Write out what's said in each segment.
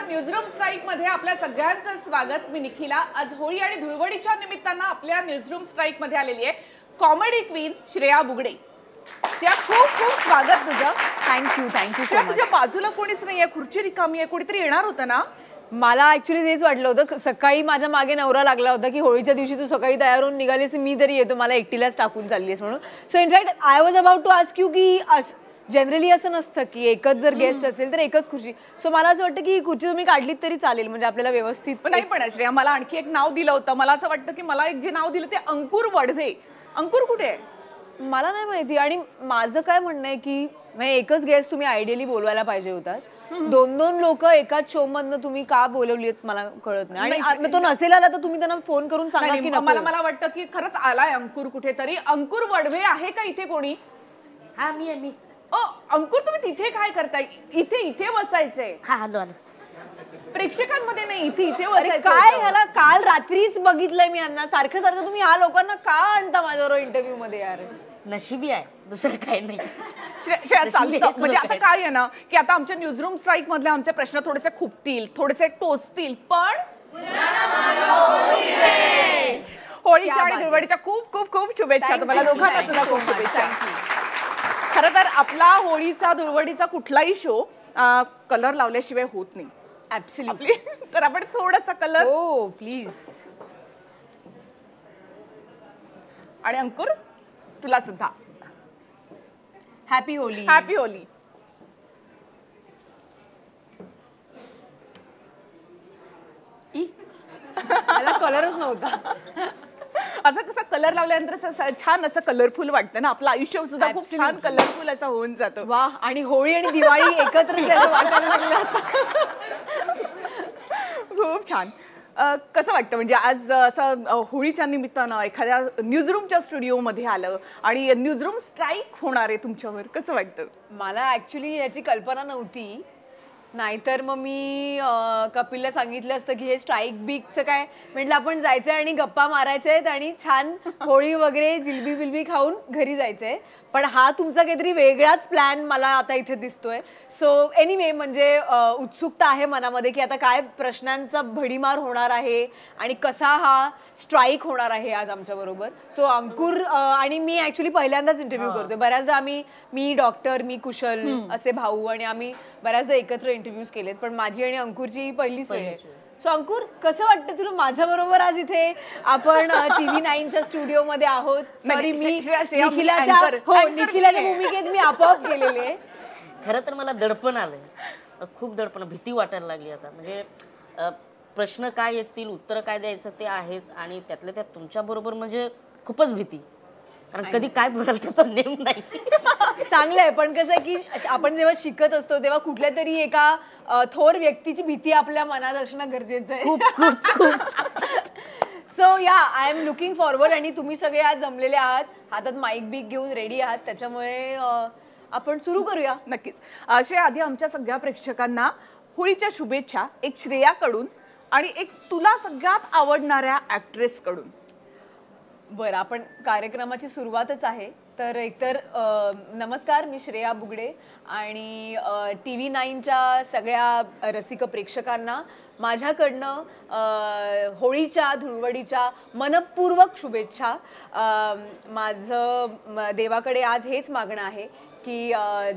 Newsroom strike मध्ये आपल्या सगळ्यांचं स्वागत। मी निखिला आज होळी आणि धुळवडीच्या निमित्तानं आपल्या न्यूजरूम स्ट्राईक मध्ये आलेली आहे कॉमेडी क्वीन श्रेया बुगडे। त्या खूप खूप स्वागत तुझं। Thank you so much. तुझ्या बाजूला कोणीच नाहीये, खुर्ची रिकामी आहे, कोणीतरी येणार होतं ना? मला ऍक्च्युली तेच वाटलं होतं, सकाळी माझ्या मागे नवरा लागला होता की होळीच्या दिवशी तू सकाळी तयार होऊन निघालीस, मी तरी येतो, मला एकटीलाच टाकून चाललीस म्हणून। So in fact I was about to ask you की जनरली असं नसतं की एकच जर गेस्ट असेल तर एकच खुर्ची। सो मला असं वाटतं की ही खुर्ची तुम्ही काढलीत तरी चालेल, म्हणजे आपल्याला व्यवस्थित नाही। पण श्रेया मला आणखी एक नाव दिलं होतं, मला असं वाटतं की मला एक जे नाव दिलं ते अंकुर वडवे। अंकुर कुठे आहे? मला नाही माहिती। आणि माझं काय म्हणणं आहे की एकच गेस्ट तुम्ही आयडियली बोलवायला पाहिजे होतात, दोन दोन लोक एकाच शो मधनं तुम्ही का बोलवलीत मला कळत नाही। आणि तो नसेल आला तर तुम्ही त्यांना फोन करून सांगा की मला वाटतं की खरंच आलाय अंकुर कुठेतरी। अंकुर वडवे आहे का इथे कोणी? हा मी अंकुर तुम्ही तिथे काय करताय? इथे बसायचंय। हा आलो प्रेक्षकांमध्ये नाही, इथे बसायचं। काय ह्याला काल रात्रीच बघितलंय मी यांना, सारखं सारखं तुम्ही ह्या लोकांना का आणता माझ्याबरोबर इंटरव्ह्यू मध्ये? यार नशिबी आहे, दुसरं काही नाही। म्हणजे आता काय आहे ना की आता आमच्या न्यूजरूम स्ट्राईक मधले आमचे प्रश्न थोडेसे खुपतील, थोडेसे टोचतील, पण होळीच्या आणि धुळवडीच्या खूप खूप खूप शुभेच्छा तुम्हाला दोघांना सुद्धा खूप शुभेच्छा। खरं तर आपला होळीचा धुळवडीचा कुठलाही शो कलर लावल्याशिवाय होत नाही। ऍब्सोल्युटली। तर आपण थोडासा कलर, हो प्लीज। आणि अंकुर तुला सुद्धा हॅपी होली। Happy Holy. मला कलरच नव्हता। असं कसं कलर लावल्यानंतर छान असं कलरफुल वाटतं ना, आपलं आयुष्य सुद्धा खूप छान कलरफुल असं होऊन जातं। वाह, आणि होळी आणि दिवाळी एकत्र वाटायला लागलं। खूप छान। कसं वाटतं म्हणजे आज असं होळीच्या निमित्तानं एखाद्या न्यूजरूमच्या स्टुडिओमध्ये आलं आणि न्यूजरूम स्ट्राईक होणार आहे तुमच्यावर, कसं वाटतं? मला ऍक्च्युली याची कल्पना नव्हती, नाहीतर मग मी कपिलला सांगितलं असतं की हे स्ट्राईक बीकचं काय, म्हटलं आपण जायचंय आणि गप्पा मारायचेत आणि छान होळी वगैरे जिलबी बिलबी खाऊन घरी जायचंय। पण हा तुमचा काहीतरी वेगळाच प्लॅन मला आता इथे दिसतोय। सो एनिवे, म्हणजे उत्सुकता आहे मनामध्ये की आता काय प्रश्नांचा भडीमार होणार आहे आणि कसा हा स्ट्राईक होणार आहे आज आमच्याबरोबर। सो अंकुर आणि मी ऍक्च्युली पहिल्यांदाच इंटरव्ह्यू करतोय। बऱ्याचदा मी डॉक्टर, मी कुशल असे भाऊ, आणि आम्ही बऱ्याचदा एकत्र इंटरव्ह्यूज केलेत, पण माझी आणि अंकुरची पहिलीच वेळ आहे। सो अंकुर, कसं वाटतं तुला माझ्या बरोबर आज इथे आपण TV9च्या स्टुडिओ मध्ये आहोत? सॉरी, मी निखिलाच्या भूमिकेत मी आपोआप गेलेले। खरं तर मला दडपण आलंय, खूप दडपण, भीती वाटायला लागली आता। म्हणजे प्रश्न काय येतील, उत्तर काय द्यायचं ते आहेच, आणि त्यातल्या त्यात तुमच्या बरोबर म्हणजे खूपच भीती, कारण कधी काय बोलाल त्याचा नेम नाही। चांगलं आहे, पण कसं आहे की आपण जेव्हा शिकत असतो तेव्हा कुठल्या तरी एका थोर व्यक्तीची भीती आपल्या मनात असणं गरजेचं आहे। खूप खूप खूप। सो या, आय एम लुकिंग फॉरवर्ड। आणि तुम्ही सगळे आज जमलेले आहात, हातात माईक बिक घेऊन रेडी आहात, त्याच्यामुळे आपण सुरू करूया। नक्कीच। श्रेया, आधी आमच्या सगळ्या प्रेक्षकांना होळीच्या शुभेच्छा, एक श्रेयाकडून आणि एक तुला सगळ्यात आवडणाऱ्या ऍक्ट्रेस कडून। बरं, आपण कार्यक्रमाची सुरुवातच आहे, तर एकतर नमस्कार, मी श्रेया बुगडे, आणि TV9च्या सगळ्या रसिक प्रेक्षकांना माझ्याकडनं होळीच्या धुळवडीच्या मनपूर्वक शुभेच्छा। माझं देवाकडे आज हेच मागणं आहे की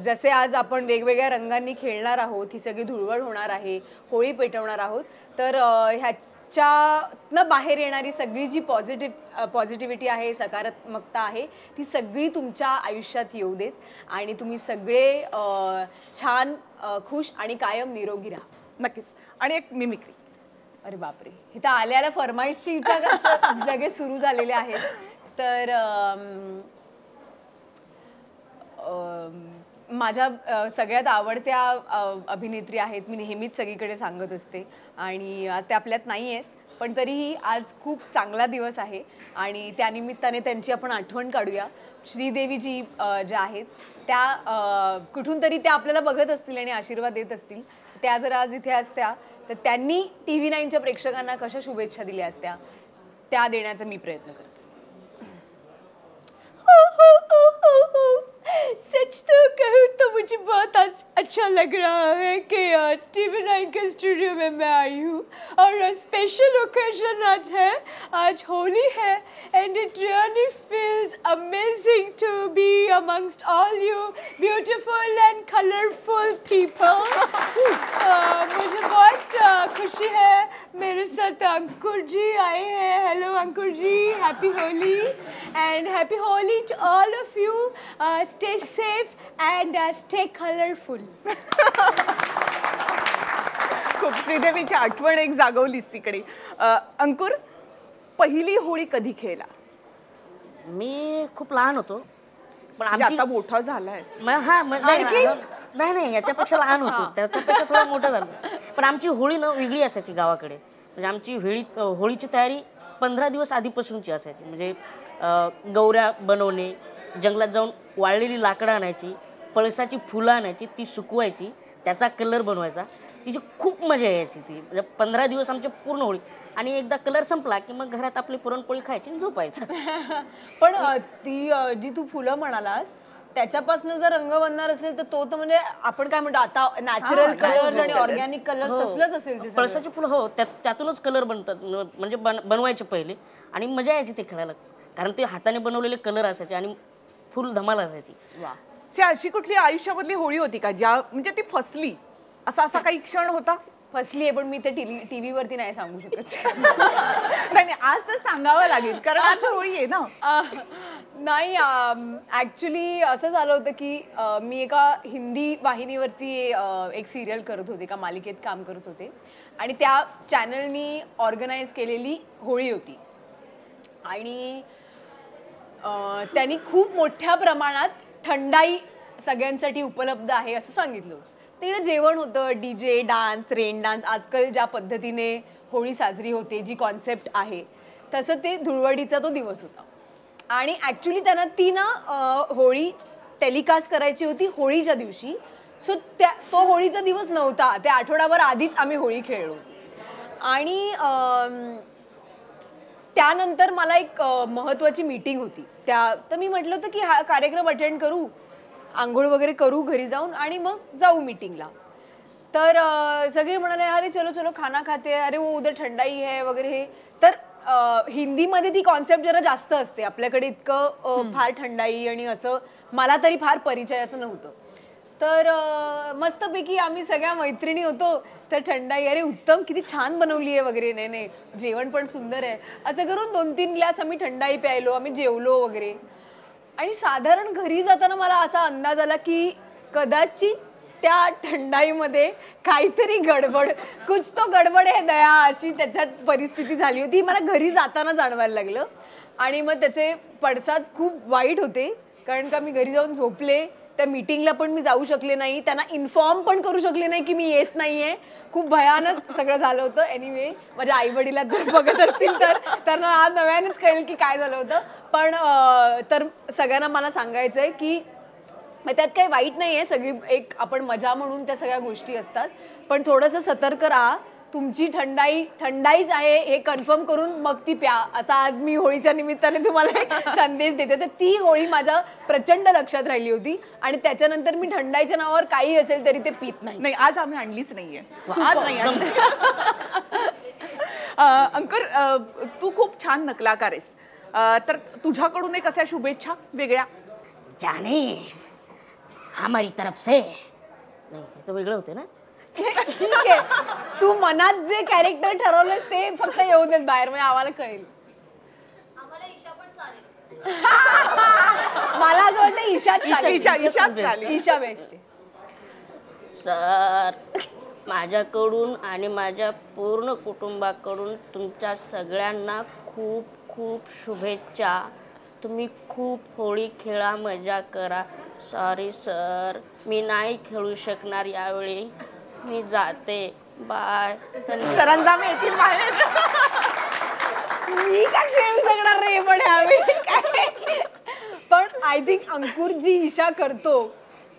जसे आज आपण वेगवेगळ्या रंगांनी खेळणार आहोत, ही सगळी धुळवड होणार आहे, होळी पेटवणार आहोत, तर ह्याच्यातनं बाहेर येणारी सगळी जी पॉझिटिव्हिटी आहे, सकारात्मकता आहे, ती सगळी तुमच्या आयुष्यात येऊ देत, आणि तुम्ही सगळे छान, खुश आणि कायम निरोगी राहा। नक्कीच। आणि एक मिमिक्री। अरे बापरे, इथं आल्याला फरमाईशीचा लगेच सुरू झालेले आहेत। तर माझ्या सगळ्यात आवडत्या अभिनेत्री आहेत, मी नेहमीच सगळीकडे सांगत असते, आणि आज त्या आपल्यात नाही आहेत, पण तरीही आज खूप चांगला दिवस आहे आणि त्यानिमित्ताने त्यांची आपण आठवण काढूया। श्रीदेवीजी ज्या आहेत त्या कुठून तरी त्या आपल्याला बघत असतील आणि आशीर्वाद देत असतील, त्या जर आज इथे असत्या तर त्यांनी TV9च्या प्रेक्षकांना कशा शुभेच्छा दिल्या असत्या त्या देण्याचा मी प्रयत्न करते। सच तो कहूँ तो मुझे बहुत अच्छा लग रहा है कि TV9 के स्टूडियो में मैं आई हूँ और स्पेशल ओकेजन आज है, आज होली है and it really feels amazing to be amongst all you beautiful and colourful people. मुझे बहुत खुशी है, मेरे साथ अंकुर जी आए हैं। Hello Ankur ji, happy Holi and happy Holi to all of you. Stay safe and stay colorful. खूप श्रीदेवीची आठवण एक जागवलीस तिकडे. अंकुर, पहिली होळी कधी खेळला? मी खूप लहान होतो पण म्हणजे आमची आता मोठा झालाय. नाही याच्यापेक्षा लहान होतो, त्याच्यापेक्षा थोडा मोठा झालो. पण आमची होळी ना वेगळी असायची गावाकडे. म्हणजे आमची होळीची तयारी 15 दिवस आधीपासूनची असायची. म्हणजे गौऱ्या बनवणे, जंगलात जाऊन वाळलेली लाकडं आणायची, पळसाची फुलं आणायची, ती सुकवायची, त्याचा कलर बनवायचा. तिची खूप मजा यायची. ती म्हणजे 15 दिवस आमची पूर्ण होळी. आणि एकदा कलर संपला की मग घरात आपली पुरणपोळी खायची आणि झोपायचं. पण ती जी तू फुलं म्हणालास त्याच्यापासून जर रंग बनणार असेल तर तो तर म्हणजे आपण काय म्हणतो आता नॅचरल कलर आणि ऑर्गॅनिक कलर तसलंच असेल ते. पळसाची फुलं हो, त्यातूनच कलर बनतात. म्हणजे बनवायचे पहिले आणि मजा यायची ते खेळायला, कारण ते हाताने बनवलेले कलर असायचे आणि फुल धमाल असायची. वा, अशी कुठली आयुष्यामधली होळी होती का ज्या म्हणजे ती फसली, असा काही क्षण होता? फसली आहे पण मी ते टीव्ही वरती नाही सांगू शकत. नाही, आज तर सांगावं लागेल कारण आज होळी आहे ना. नाही, ॲक्च्युली असं झालं होतं की मी एका हिंदी वाहिनीवरती एक सिरियल करत होते, एका मालिकेत काम करत होते आणि त्या चॅनलनी ऑर्गनाईज केलेली होळी होती आणि त्यांनी खूप मोठ्या प्रमाणात थंडाई सगळ्यांसाठी उपलब्ध आहे असं सांगितलं. तिकडे जेवण होतं, DJ, डान्स, रेन डान्स, आजकाल ज्या पद्धतीने होळी साजरी होते, जी कॉन्सेप्ट आहे तसं ते धुळवडीचा तो दिवस होता. आणि ॲक्च्युली त्यांना ती ना होळी टेलिकास्ट करायची होती होळीच्या दिवशी. सो तो होळीचा दिवस नव्हता, त्या आठवडाभर आधीच आम्ही होळी खेळलो. आणि त्यानंतर मला एक महत्त्वाची मीटिंग होती तर मी म्हटलं होतं की हा कार्यक्रम अटेंड करू, आंघोळ वगैरे करू घरी जाऊन आणि मग जाऊ मीटिंगला. तर सगळे म्हणाले अरे चलो चलो खाना खाते, अरे वो उद्या थंडाई है वगैरे हे. तर हिंदीमध्ये ती कॉन्सेप्ट जरा जास्त असते, आपल्याकडे इतकं फार थंडाई आणि असं मला तरी फार परिचयाचं नव्हतं. तर मस्तपैकी आम्ही सगळ्या मैत्रिणी होतो. तर थंडाई, अरे उत्तम, किती छान बनवली आहे वगैरे, नाही जेवण पण सुंदर आहे, असं करून 2-3 ग्लास आम्ही थंडाई प्यायलो, आम्ही जेवलो वगैरे. आणि साधारण घरी जाताना मला असा अंदाज आला की कदाचित त्या थंडाईमध्ये काहीतरी गडबड, कुछ तो गडबड आहे दया, अशी त्याच्यात परिस्थिती झाली होती. मला घरी जाताना जाणवायला लागलं आणि मग त्याचे पडसाद खूप वाईट होते, कारण का मी घरी जाऊन झोपले. त्या मीटिंगला पण मी जाऊ शकले नाही, त्यांना इन्फॉर्म पण करू शकले नाही की मी येत नाहीये. खूप भयानक सगळं झालं होतं. एनिवे, माझ्या आई वडिला जर बघत असतील तर त्यांना आज नव्यानेच कळेल की काय झालं होतं. पण तर सगळ्यांना मला सांगायचं आहे की त्यात काही वाईट नाही आहे, सगळी एक आपण मजा म्हणून त्या सगळ्या गोष्टी असतात. पण थोडंसं सतर्क राहा, तुमची थंडाईच आहे हे कन्फर्म करून मग ती प्या, असा आज मी होळीच्या निमित्ताने तुम्हाला एक संदेश देते. तर ती होळी माझ्या प्रचंड लक्षात राहिली होती आणि त्याच्यानंतर मी थंडाईच्या नावावर काही असेल तरी ते पित नाही. आज आम्ही आणलीच नाहीये, आज नाही आणली. अंकुर, तू खूप छान नकलाकार आहेस, तर तुझ्याकडून एक अशा शुभेच्छा वेगळ्या. जाने हमारी तरफ से नाही, तर वेगळं होते ना. ठीक आहे, तू मनात जे कॅरेक्टर ठरवलंस ते फक्त येऊ देत बाहेर, म्हणजे आम्हाला कळेल. मला असं वाटतं ईशा बेस्ट. सर, माझ्याकडून आणि माझ्या पूर्ण कुटुंबाकडून तुमच्या सगळ्यांना खूप खूप शुभेच्छा. तुम्ही खूप होळी खेळा, मजा करा. सॉरी सर, मी नाही खेळू शकणार यावेळी, मी जाते, बाय. सरंजाम येतील बाहेर. मी का खेळू शकणार रे पण यावेळी काय. पण आय थिंक अंकुर जी ईशा करतो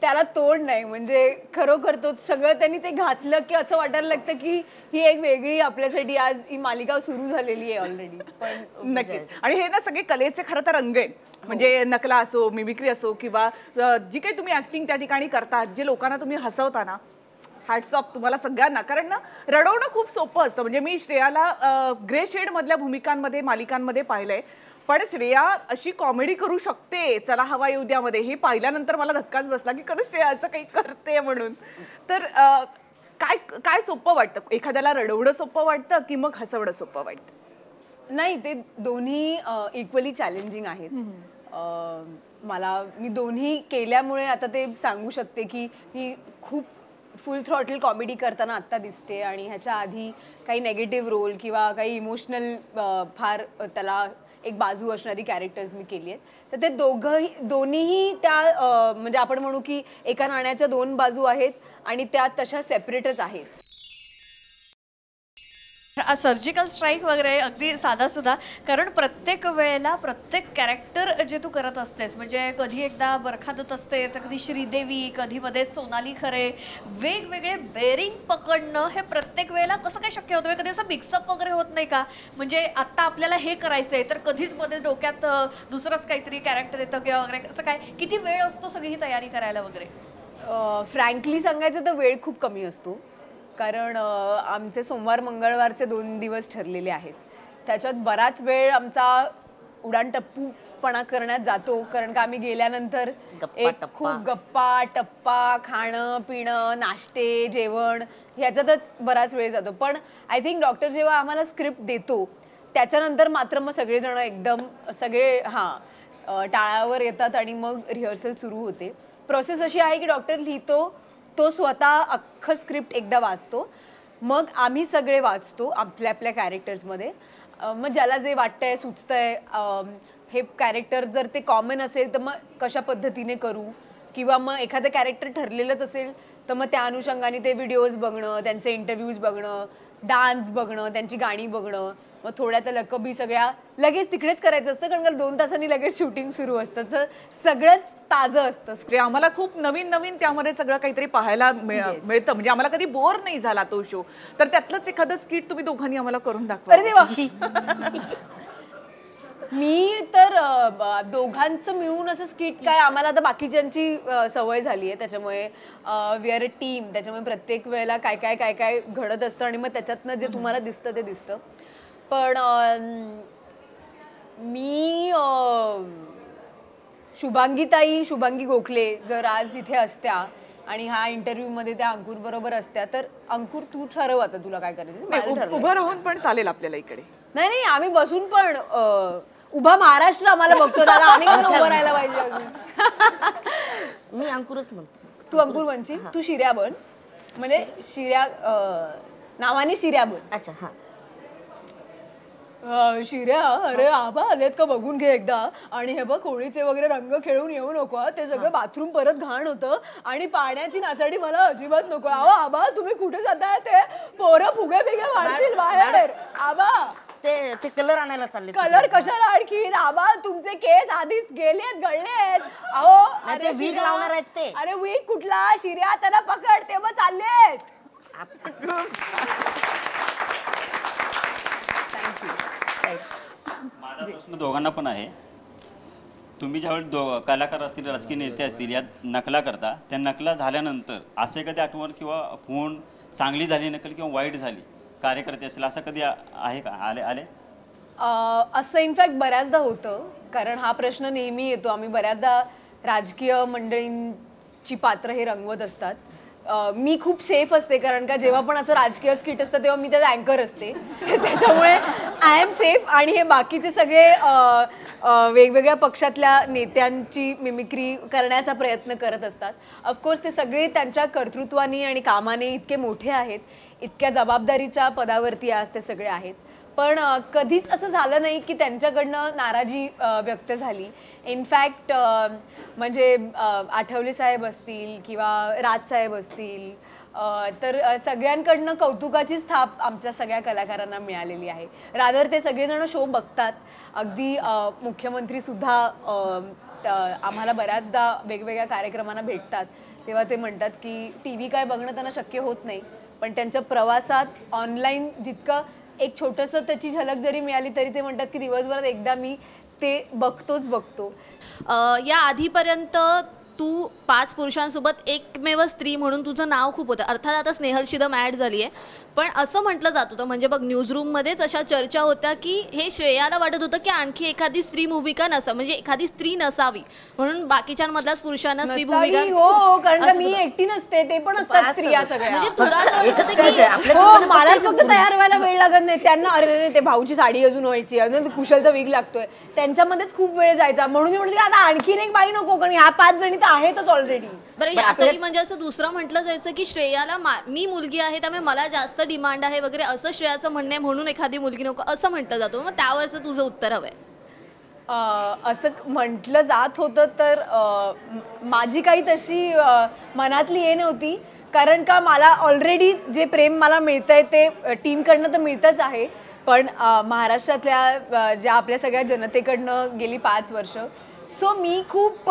त्याला तोड नाही. म्हणजे खरोखर तो सगळं त्यांनी ते घातलं की असं वाटायला लागतं की ही एक वेगळी आपल्यासाठी आज ही मालिका सुरू झालेली आहे ऑलरेडी. पण नक्कीच. आणि हे ना सगळे कलेचे खरं तर रंग आहेत. म्हणजे नकला असो, मिमिक्री असो किंवा जी काही तुम्ही ऍक्टिंग त्या ठिकाणी करतात, जे लोकांना तुम्ही हसवता ना, हॅट्स ऑफ तुम्हाला सगळ्यांना. कारण ना रडवणं खूप सोपं असतं. म्हणजे मी श्रेयाला ग्रे शेड मधल्या भूमिकांमध्ये, मालिकांमध्ये पाहिलंय, पण श्रेया अशी कॉमेडी करू शकते चला हवा येऊ द्यामध्ये, हे पाहिल्यानंतर मला धक्काच बसला की खरंच श्रेया असं काही करते म्हणून. तर काय काय सोपं वाटतं? एखाद्याला रडवणं सोपं वाटतं की मग हसवणं सोपं वाटतं? नाही, ते दोन्ही इक्वली चॅलेंजिंग आहेत. मी दोन्ही केल्यामुळे आता ते सांगू शकते की मी खूप फुल थ्रॉटल कॉमेडी करताना आत्ता दिसते आणि ह्याच्या आधी काही नेगेटिव्ह रोल किंवा काही इमोशनल फार त्याला एक बाजू असणारी कॅरेक्टर्स मी केली आहेत. तर ते दोन्हीही त्या म्हणजे आपण म्हणू की एका नाण्याच्या दोन बाजू आहेत आणि त्या तशा सेपरेटच आहेत. सर्जिकल स्ट्राईक वगैरे अगदी साधा सुद्धा, कारण प्रत्येक वेळेला प्रत्येक कॅरेक्टर जे तू करत असतेस, म्हणजे कधी एकदा बरखादत असते, तर कधी श्रीदेवी, कधी मध्ये सोनाली खरे, वेगवेगळे बेरिंग पकडणं हे प्रत्येक वेळेला कसं काय शक्य होतं? कधी असं मिक्सअप वगैरे होत नाही का? म्हणजे आत्ता आपल्याला हे करायचं आहे तर कधीच मध्ये डोक्यात दुसरंच काहीतरी कॅरेक्टर येतं किंवा वगैरे, असं काय किती वेळ असतो सगळी ही तयारी करायला वगैरे? फ्रँकली सांगायचं तर वेळ खूप कमी असतो. कारण आमचे सोमवार मंगळवारचे 2 दिवस ठरलेले आहेत. त्याच्यात बराच वेळ आमचा उडाणटप्पूपणा करण्यात जातो. कारण का आम्ही गेल्यानंतर एक खूप गप्पा टप्पा, खाणं पिणं, नाश्ते, जेवण ह्याच्यातच बराच वेळ जातो. पण आय थिंक डॉक्टर जेव्हा आम्हाला स्क्रिप्ट देतो त्याच्यानंतर मात्र मग सगळेजण एकदम सगळे टाळावर येतात आणि मग रिहर्सल सुरू होते. प्रोसेस अशी आहे की डॉक्टर लिहितो, तो स्वतः अख्खं स्क्रिप्ट एकदा वाचतो, मग आम्ही सगळे वाचतो आपल्या आपल्या कॅरेक्टर्समध्ये. मग ज्याला जे वाटतंय सुचतंय, हे कॅरेक्टर जर ते कॉमन असेल तर मग कशा पद्धतीने करू, किंवा मग एखादं कॅरेक्टर ठरलेलंच असेल तर मग त्या अनुषंगाने ते व्हिडिओज बघणं, त्यांचे इंटरव्ह्यूज बघणं, डान्स बघणं, त्यांची गाणी बघणं, मग थोड्या त्या लकबी सगळ्या लगेच तिकडेच करायचं असतं. कारण का 2 तासांनी लगेच शूटिंग सुरू असतं, तर सगळंच ताजं असतं. आम्हाला खूप नवीन नवीन त्यामध्ये सगळं काहीतरी पाहायला मिळतं. म्हणजे आम्हाला कधी बोर नाही झाला तो शो. तर त्यातलंच एखादं स्किट तुम्ही दोघांनी आम्हाला करून दाखवा. अरे देवा. मी तर दोघांचं मिळून असं स्किट काय, आम्हाला आता बाकीच्यांची सवय झाली आहे, त्याच्यामुळे वी आर अ टीम. त्याच्यामुळे प्रत्येक वेळेला काय काय काय काय घडत असतं आणि मग त्याच्यातनं जे तुम्हाला दिसतं ते दिसतं. पण मी शुभांगी गोखले जर आज इथे असत्या आणि हा इंटरव्ह्यूमध्ये त्या अंकुर बरोबर असत्या, तर अंकुर तू ठरव आता तुला काय करायचं. उभं राहून पण चालेल आपल्याला इकडे. नाही, आम्ही बसून पण उभा महाराष्ट्र आम्हाला बघतो दादा, आम्ही पण उभं राहायला पाहिजे अजून. मी अंकुरच म्हणतो. तू अंकुर बनची, तू शिर्या बन. म्हणजे शिर्या नावाने शिर्या बन. अच्छा. हा. शिर्या, अरे आबा आलेत का बघून घे एकदा. आणि हे बघ होळीचे वगैरे रंग खेळून येऊ नको, ते सगळं बाथरूम परत घाण होतं आणि पाण्याची नासाडी मला अजिबात नको. आबा तुम्ही कुठे जाताय? ते पोरं फुगे बिगे मारतील बाहेर. आबा ते कलर आणायला चालले. कलर कशाला आणखीन? आबा तुमचे केस आधीच गेलेत, गळलेत. अहो अरे वीग लावणार आहेत ते. अरे वीग कुठला? शिर्या त्याला पकड, ते मग चाललेत. माझा प्रश्न दोघांना पण आहे. तुम्ही ज्यावेळी कलाकार असतील, राजकीय नेते असतील, यात नकला करता, त्या नकला झाल्यानंतर असे कधी आठवण किंवा फोन चांगली झाली नकल किंवा वाईट झाली कार्यकर्ते असेल, असं कधी आहे का? आले असं इनफॅक्ट बऱ्याचदा होतं. कारण हा प्रश्न नेहमी येतो. आम्ही बऱ्याचदा राजकीय मंडळींची पात्र हे रंगवत असतात. मी खूप सेफ असते, कारण का जेव्हा पण असं राजकीय स्किट असतं तेव्हा मी त्यात अँकर असते. त्याच्यामुळे आय एम सेफ. आणि हे बाकीचे सगळे वेगवेगळ्या पक्षातल्या नेत्यांची मिमिक्री करण्याचा प्रयत्न करत असतात. ऑफकोर्स ते सगळे त्यांच्या कर्तृत्वाने आणि कामाने इतके मोठे आहेत, इतक्या जबाबदारीच्या पदावरती आज ते सगळे आहेत. पण कधीच असं झालं नाही की त्यांच्याकडनं नाराजी व्यक्त झाली. इनफॅक्ट म्हणजे आठवले साहेब असतील किंवा राजसाहेब असतील, तर सगळ्यांकडनं कौतुकाचीच थाप आमच्या सगळ्या कलाकारांना मिळालेली आहे. रादर ते सगळेजण शो बघतात. अगदी मुख्यमंत्रीसुद्धा आम्हाला बऱ्याचदा वेगवेगळ्या कार्यक्रमांना भेटतात तेव्हा ते म्हणतात की TV काय बघणं त्यांना शक्य होत नाही, पण त्यांच्या प्रवासात ऑनलाईन जितकं एक छोटंसं त्याची झलक जरी मिळाली तरी ते म्हणतात की दिवसभरात एकदा मी ते बघतो. या आधीपर्यंत तू 5 पुरुषांसोबत एकमेव स्त्री म्हणून तुझं नाव खूप होतं. अर्थात आता स्नेहल शिदम ॲड झाली आहे, पण असं म्हटलं जात होतं, म्हणजे बघ न्यूजरूममध्येच अशा चर्चा होत्या की हे श्रेयाला वाटत होतं की आणखी एखादी स्त्री भूमिका म्हणजे एखादी स्त्री नसावी म्हणून बाकीच्यांमधल्याच पुरुषांना स्त्री भूमिका. हो, कारण का मी एकटी नसते, ते पण असतात स्त्रिया सगळ्या. म्हणजे तुला असं वाटत होतं की हो, मलाच फक्त तयार व्हायला वेळ लागत नाही, त्यांना अरे ते भाऊची साडी अजून व्हायची, अजून कुशलचा विग लागतोय, त्यांच्यामध्येच खूप वेळ जायचा. म्हणून मी म्हटलं की आता आणखीन एक बाई नको, कारण ह्या 5 जणी तर आहेतच ऑलरेडी. बरं, यासाठी म्हणजे असं दुसरं म्हटलं जायचं की श्रेयाला मी मुलगी आहे त्यामुळे मला जास्त डिमांड आहे वगैरे असं श्रेयाचं म्हणणं आहे म्हणून एखादी मुलगी नको असं म्हटलं जातं. मग त्यावरचं तुझं उत्तर हवंय. असं म्हटलं जात होतं तर माझी काही तशी मनातली हे नव्हती, कारण का मला ऑलरेडी जे प्रेम मला मिळतंय ते टीमकडनं तर मिळतंच आहे, पण महाराष्ट्रातल्या ज्या आपल्या सगळ्या जनतेकडनं गेली 5 वर्ष, सो मी खूप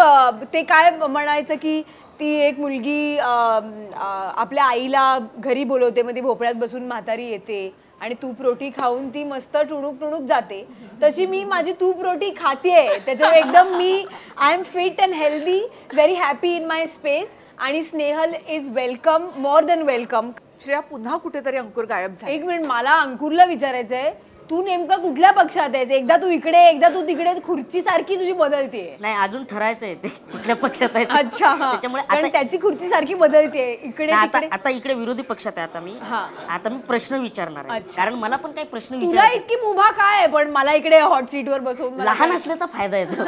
ते काय म्हणायचं की ती एक मुलगी आपल्या आईला घरी बोलवते, मग ती भोपळ्यात बसून म्हातारी येते आणि तूप रोटी खाऊन ती मस्त टुणूक जाते, तशी मी माझी तूप रोटी खातेय. त्याच्यावर एकदम मी I am fit and healthy, very happy in my space, आणि Snehal is welcome, more than welcome. Shreya, पुन्हा कुठेतरी अंकुर गायब झाला. एक मिनिट, मला अंकुरला विचारायचंय, तू नेमका कुठल्या पक्षात आहेस? एकदा तू इकडे एकदा तू तिकडे, खुर्ची सारखी तुझी बदलतीये. नाही, अजून ठरायचं आहे ते कुठल्या पक्षात आहे. अच्छा, त्याच्यामुळे कारण त्याची खुर्ची सारखी बदलतीये इकडे आता इकडे विरोधी पक्षात आहे. आता मी प्रश्न विचारणार आहे, कारण मला पण काही प्रश्न तुला इतकी मुभा काय आहे, पण मला इकडे हॉट सीटवर बसवून लहान असल्याचा फायदा येतो.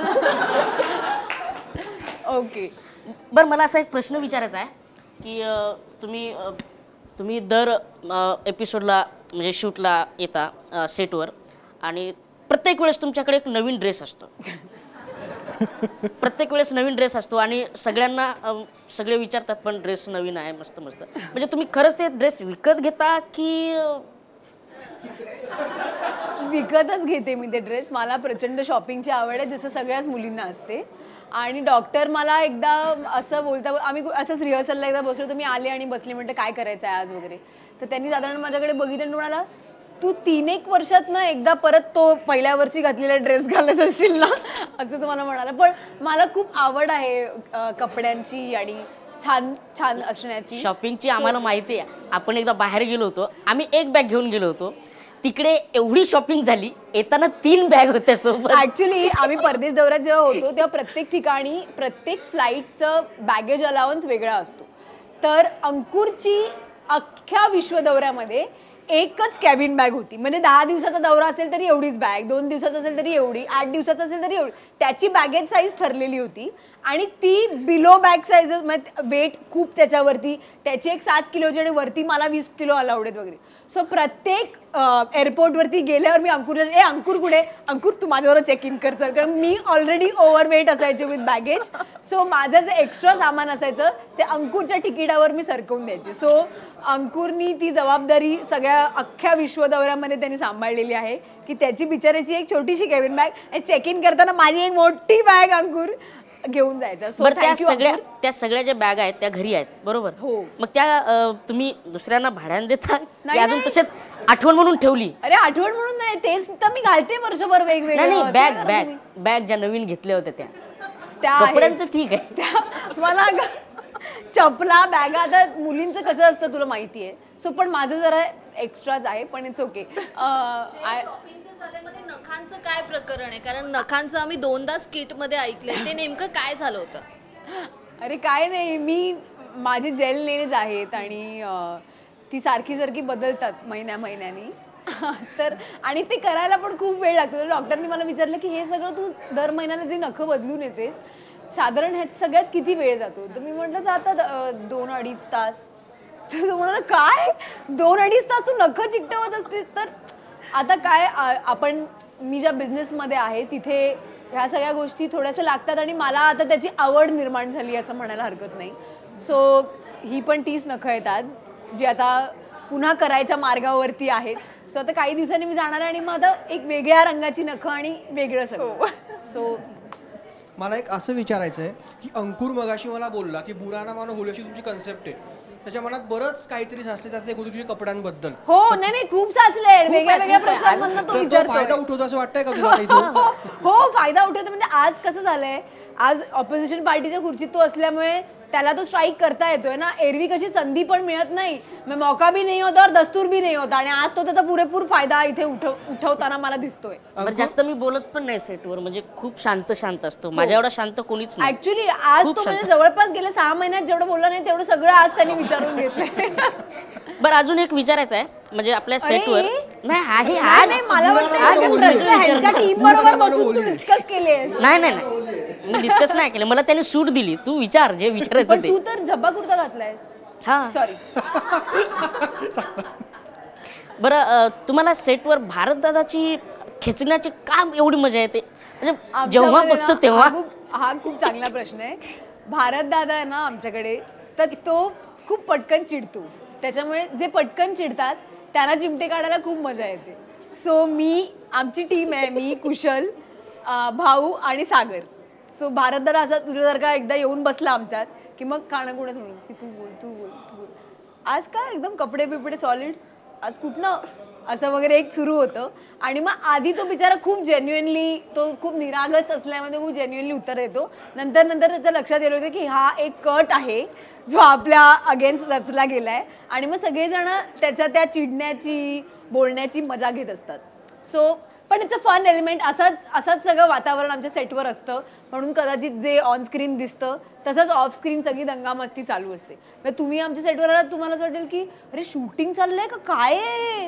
ओके, बरं, मला असा एक प्रश्न विचारायचा आहे की तुम्ही दर एपिसोडला म्हणजे शूटला येता सेटवर, आणि प्रत्येक वेळेस तुमच्याकडे एक नवीन ड्रेस असतो. प्रत्येक वेळेस नवीन ड्रेस असतो आणि सगळ्यांना सगळे विचारतात पण ड्रेस नवीन आहे, मस्त मस्त. म्हणजे तुम्ही खरंच ते ड्रेस विकत घेता की? विकतच घेते मी ते ड्रेस. मला प्रचंड शॉपिंगची आवड आहे, जसं सगळ्याच मुलींना असते. आणि डॉक्टर मला एकदा असं बोलता, आम्ही असंच रिहर्सलला एकदा बसलो, तर मी आले आणि बसले, म्हणते काय करायचं आहे आज वगैरे, तर त्यांनी साधारण माझ्याकडे बघितलं आणि म्हणाला, तू 3-1 वर्षात ना एकदा परत तो पहिल्या वर्षी घातलेला ड्रेस घालत असशील ना, असं तुम्हाला म्हणाला. पण मला खूप आवड आहे कपड्यांची आणि छान छान असण्याची. शॉपिंगची आम्हाला माहिती आहे. आपण एकदा बाहेर गेलो होतो, आम्ही एक बॅग घेऊन गेलो होतो, तिकडे एवढी शॉपिंग झाली, येताना 3 बॅग होत्या सोबत. ऍक्च्युली आम्ही परदेश दौऱ्यात जेव्हा होतो तेव्हा प्रत्येक ठिकाणी प्रत्येक फ्लाईटचं बॅगेज अलाउन्स वेगळा असतो. तर अंकुरची अख्ख्या विश्व दौऱ्यामध्ये एकच कॅबिन बॅग होती. म्हणजे 10 दिवसाचा दौरा असेल तरी एवढीच बॅग, 2 दिवसाचा असेल तरी एवढी, 8 दिवसाचा असेल तरी एवढी. त्याची बॅगेज साईज ठरलेली होती आणि ती बिलो बॅग साईज, म्हणजे वेट खूप त्याच्यावरती, त्याची एक 7 किलोची आणि वरती मला 20 किलो अलाउड आहेत वगैरे. सो प्रत्येक एअरपोर्टवरती गेल्यावर मी अंकुरला, अंकुर कुठे, अंकुर तू माझ्याबरोबर चेक इन कर, कारण मी ऑलरेडी ओव्हरवेट असायचे विथ बॅगेज. सो माझं जे एक्स्ट्रा सामान असायचं ते अंकुरच्या तिकिटावर मी सरकवून द्यायचे. सो अंकुरनी ती जबाबदारी सगळ्या अख्ख्या विश्व दौऱ्यामध्ये त्यांनी सांभाळलेली आहे की त्याची बिचाराची एक छोटीशी कॅबिन बॅग, चेक इन करताना माझी एक मोठी बॅग अंकुर घेऊन जायचा. सो त्या सगळ्या ज्या बॅग आहेत त्या घरी आहेत, बरोबर? हो. मग त्या तुम्ही दुसऱ्यांना भाड्याने देता की अजून तसेच आठवण म्हणून ठेवली? अरे आठवण म्हणून नाही, तेच तर मी घालते वर्षभर वेगवेगळे. नाही, बॅग ज्या नवीन घेतल्या होत्या त्या कपड्यांचं ठीक आहे. त्या मला चपला बॅगा, आता मुलींचं कसं असतं तुला माहितीये. सो पण माझं जरा एक्स्ट्राच आहे, पण इट्स ओके. नखांचं काय प्रकरण आहे? कारण नखांचं आम्ही 2दा स्किटमध्ये ऐकलंय, ते नेमकं काय झालं होतं? अरे काय नाही, मी माझी जेल नेल्स आहेत आणि ती सारखी बदलतात महिन्यानी. तर आणि ते करायला पण खूप वेळ लागतो. तर डॉक्टरनी मला विचारलं की हे सगळं तू दर महिन्याला जे नखं बदलून येतेस, साधारण ह्यात सगळ्यात किती वेळ जातो? तर मी म्हटलं जातात 2-2.5 तास. तर तो म्हणाला काय 2-2.5 तास तू नखं चिकटवत असतेस? तर आता काय, मी ज्या बिझनेसमध्ये आहे तिथे ह्या सगळ्या गोष्टी थोड्याशा लागतात आणि मला आता त्याची आवड निर्माण झाली असं म्हणायला हरकत नाही. सो ही पण 30 नखं आहेत आज, जी आता पुन्हा करायच्या मार्गावरती आहेत. सो आता काही दिवसांनी मी जाणार आहे आणि मग आता एक वेगळ्या रंगाची नखं आणि वेगळं सगळं. सो मला एक असं विचारायचं आहे की अंकुर मगाशी मला बोलला की बुरा ना मानो होली अशी तुमची कन्सेप्ट आहे, त्याच्या मनात बरंच काहीतरी साचले तुझ्या कपड्यांबद्दल. हो नाही खूप साचले वेगळ्या वेगळ्या प्रश्नांमधनं तो तर तो विचारतोय. फायदा उठवतो असं वाटतंय का तुला इथून? हो फायदा उठवतो. म्हणजे आज कसं झालंय, आज ऑपोजिशन पार्टीच्या खुर्चीत तो असल्यामुळे त्याला तो स्ट्राईक करता येतोय ना. एरवी कशी संधी पण मिळत नाही, मग मौका भी नाही होता और दस्तूर भी नाही होता, आणि आज तो त्याचा पुरेपूर फायदा इथे उठवताना मला दिसतोय. जास्त मी बोलत पण नाही सेटवर, म्हणजे खूप शांत असतो. माझ्या एवढा शांत कोणीच नाही. ऍक्च्युली आज तो म्हणजे जवळपास गेल्या 6 महिन्यात जेवढं बोलला नाही तेवढं सगळं आज त्यांनी विचारून घेतलंय. बरं अजून एक विचारायचं आहे, म्हणजे आपल्या सेटवर नाही मला वाटतं प्रश्न ह्यांच्या टीम बरोबर बसून तू डिस्कस केले. नाही मी डिस्कस नाही केलं, मला त्यांनी सूट दिली. तू विचार जे विचारायचं ते. तू तर झब्बा कुर्ता घातलायस. हा सॉरी. बरं तुम्हाला सेटवर भारत दादाची खेचण्याची का एवढी मजा येते, म्हणजे जेव्हा बघतो तेव्हा? हा खूप चांगला प्रश्न आहे. भारत दादा आहे ना आमच्याकडे, तर तो खूप पटकन चिडतो. त्याच्यामुळे जे पटकन चिडतात त्यांना चिमटे काढायला खूप मजा येते. सो आमची टीम आहे, मी, कुशल, भाऊ आणि सागर. सो भारत दादा असा तुझ्या जर का एकदा येऊन बसला आमच्यात की मग कानाकुणा म्हणून की तू बोल आज काय एकदम कपडे बिपडे सॉलिड, आज कुठनं असं वगैरे एक सुरू होतं. आणि मग आधी तो बिचारा खूप जेन्युइनली, तो खूप निरागस असल्यामध्ये खूप जेन्युइनली उत्तर देतो. नंतर त्याच्या लक्षात येलं होतं की हा एक कट आहे जो आपल्या अगेन्स्ट रचला गेलाय, आणि मग सगळेजण त्याच्या त्या चिडण्याची बोलण्याची मजा घेत असतात. सो पण इट्स अ फन एलिमेंट. असंच सगळं वातावरण आमच्या सेटवर असतं, म्हणून कदाचित जे ऑन स्क्रीन दिसतं तसंच ऑफ स्क्रीन सगळी दंगामस्ती चालू असते. म्हणजे तुम्ही आमच्या सेटवर आलात तुम्हाला असं वाटेल की अरे शूटिंग चाललंय का काय,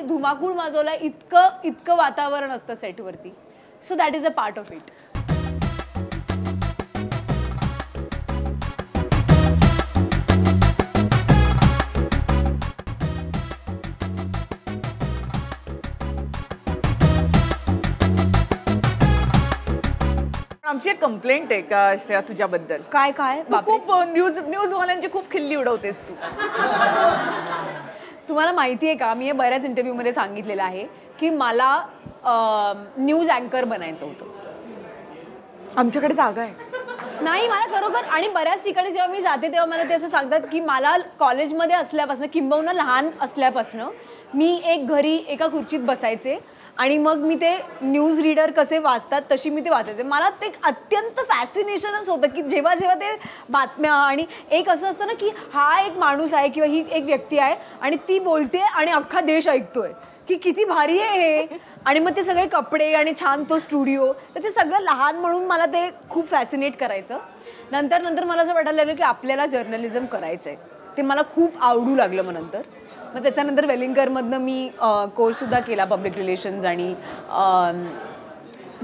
धुमाकूळ माजवलाय, इतकं वातावरण असतं सेटवरती. So that is a part of it. आमची एक कंप्लेंट आहे का श्रेया तुझ्याबद्दल. काय तू खूप न्यूजवाल्यांची खूप खिल्ली उडवतेस तू. तुम्हाला माहिती आहे का, मी हे बऱ्याच इंटरव्ह्यूमध्ये सांगितलेलं आहे की मला न्यूज अँकर बनायचं होतं. आमच्याकडे जागा आहे नाही मला खरोखर. आणि बऱ्याच ठिकाणी जेव्हा मी जाते तेव्हा मला ते असं सांगतात की मला कॉलेजमध्ये असल्यापासून किंबहुना लहान असल्यापासून मी एक घरी एका खुर्चीत बसायचे आणि मग मी ते न्यूज रीडर कसे वाचतात तशी मी ते वाचायचे. मला ते अत्यंत फॅसिनेशनच होतं की जेव्हा ते बातम्या, आणि एक असं असतं ना की हा एक माणूस आहे किंवा ही एक व्यक्ती आहे आणि ती बोलते आणि अख्खा देश ऐकतोय, की किती भारी आहे हे. आणि मग ते सगळे कपडे आणि छान तो स्टुडिओ, तर ते सगळं लहान म्हणून मला ते खूप फॅसिनेट करायचं. नंतर मला असं वाटायला लागलं की आपल्याला जर्नलिझम करायचं आहे. ते मला खूप आवडू लागलं. मग त्याच्यानंतर वेलिंगकरमधनं मी कोर्ससुद्धा केला पब्लिक रिलेशन्स आणि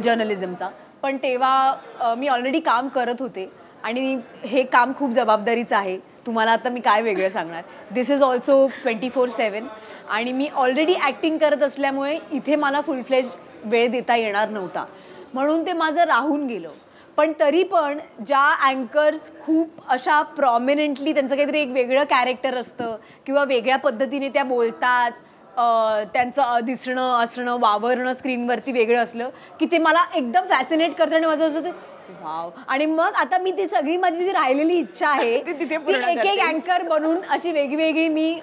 जर्नलिझमचा. पण तेव्हा मी ऑलरेडी काम करत होते आणि हे काम खूप जबाबदारीचं आहे. तुम्हाला आता मी काय वेगळं सांगणार. दिस इज ऑल्सो 24/7 आणि मी ऑलरेडी ॲक्टिंग करत असल्यामुळे इथे मला फुल फ्लेज वेळ देता येणार नव्हता, म्हणून ते माझं राहून गेलं. पण तरी पण ज्या अँकर्स खूप अशा प्रॉमिनंटली त्यांचं काहीतरी एक वेगळं कॅरेक्टर असतं किंवा वेगळ्या पद्धतीने त्या बोलतात, त्यांचं दिसणं असणं वावरणं स्क्रीनवरती वेगळं असलं की ते मला एकदम फॅसिनेट करतं आणि माझं असं वाव. आणि मग आता मी ती सगळी माझी जी राहिलेली इच्छा आहे ती एक अँकर बनून अशी वेगवेगळी मी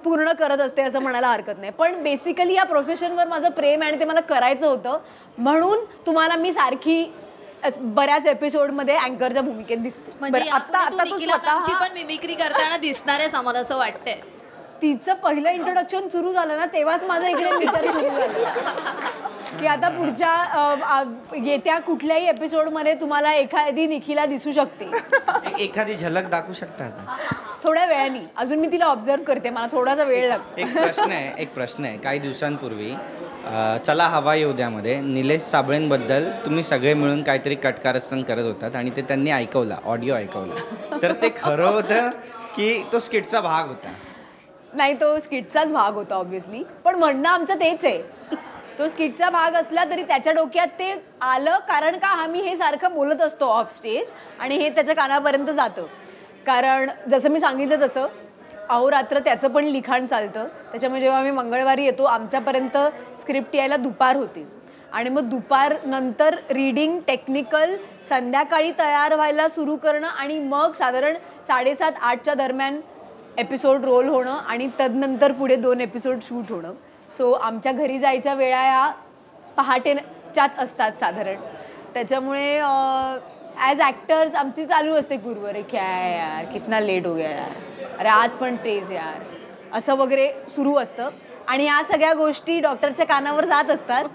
पूर्ण करत असते असं म्हणायला हरकत नाही. पण बेसिकली या प्रोफेशनवर माझं प्रेम आहे आणि ते मला करायचं होतं, म्हणून तुम्हाला मी सारखी बऱ्याच एपिसोडमध्ये अँकरच्या भूमिकेत दिसते. म्हणजे आता निखिला मॅमची पण मिमिक्री करताना दिसणार आहेस आम्हाला असं वाटतंय. तिचं पहिलं इंट्रोडक्शन सुरू झालं ना तेव्हाच माझं इकडे विचार सुरू झालं की आता पुढच्या येत्या कुठल्याही एपिसोडमध्ये तुम्हाला एखादी निखिला दिसू शकते. एखादी झलक दाखवू शकता आता थोड्या वेळाने. अजून मी तिला ऑब्झर्व करते, मला थोडासा वेळ लागतो. एक प्रश्न आहे. काही दिवसांपूर्वी चला हवा येऊ द्यामध्ये निलेश साबळेंबद्दल तुम्ही सगळे मिळून काहीतरी कटकारस्थान करत होतात आणि ते त्यांनी ऐकवला, ऑडिओ ऐकवला. तर ते खरं होतं की तो स्किटचा भाग होता? नाही, तो स्किटचाच भाग होता ऑब्व्हियसली. पण म्हणणं आमचं तेच आहे, तो स्किटचा भाग असला तरी त्याच्या डोक्यात ते आलं कारण का आम्ही हे सारखं बोलत असतो ऑफ स्टेज आणि हे त्याच्या कानापर्यंत जातं. कारण जसं मी सांगितलं तसं अहोरात्र त्याचं पण लिखाण चालतं. त्याच्यामुळे जेव्हा आम्ही मंगळवारी येतो आमच्यापर्यंत स्क्रिप्ट यायला दुपार होते आणि मग दुपारनंतर रीडिंग, टेक्निकल, संध्याकाळी तयार व्हायला सुरू करणं आणि मग साधारण 7:30-8च्या दरम्यान एपिसोड रोल होणं आणि तदनंतर पुढे 2 एपिसोड शूट होणं. सो आमच्या घरी जायच्या वेळा ह्या पहाटेच्याच असतात साधारण. त्याच्यामुळे ॲज ॲक्टर्स आमची चालू असते गुरुवारी, क्या है यार कितना लेट हो गया यार, अरे आज पण तेज यार, असं वगैरे सुरू असतं. आणि या सगळ्या गोष्टी डॉक्टरच्या कानावर जात असतात.